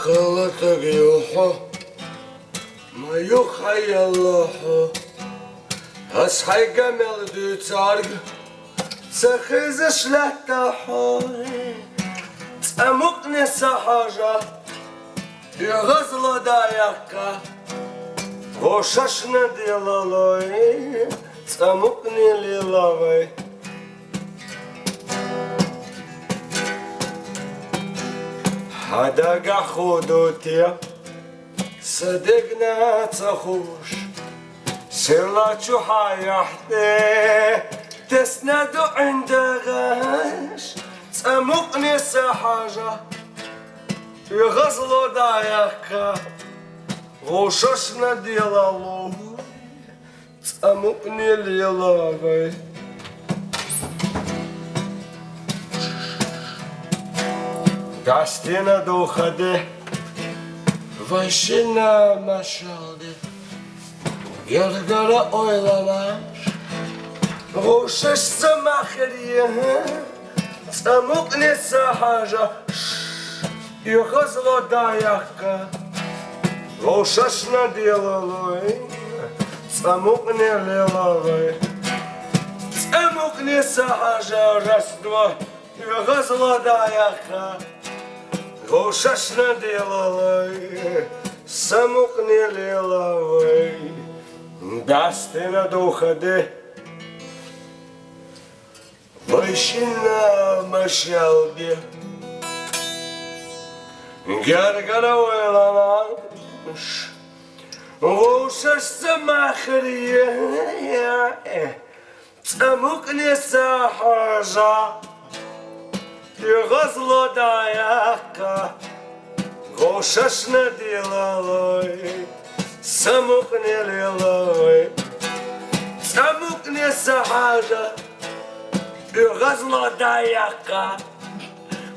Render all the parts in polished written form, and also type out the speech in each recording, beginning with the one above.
قالتك يوحو ما يوحي الله أصحي جمال دو تارج سخيز شلتحو تأمقني سحاجة يغزل دايقة غوششنا ديالالوي تأمقني ليلاوي حداقة خودوتيا صدقنا تخوش سيرلاتشو حيحتي تسندو عند غاش تأمقني سحاجة يغزلو دايقة غوششنا ديالالو تأمقني ليلاوي Gastina dochade, vajšina mašalde, Gergara oylanaş, Roşeş zamahriye, Tsamukni sahaja, Yughazlo dayakka, Roşeşna dilaloy, Tsamukni lilaloy, Tsamukni sahaja, Раз-два, Yughazlo dayakka, غوششنا ديالالي سمقني ليلاوي داستنا دوخده ويشنا مشالدي قرقرا ويلاناش غوشش سماخرية سمقني ساحاجة يغزلو دايقة غوششنا ديالالوي سمقني ليلاوي سمقني سحاجة يغزلو دايقة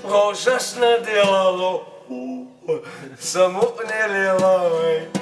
غوششنا ديالالوي سمقني ليلاوي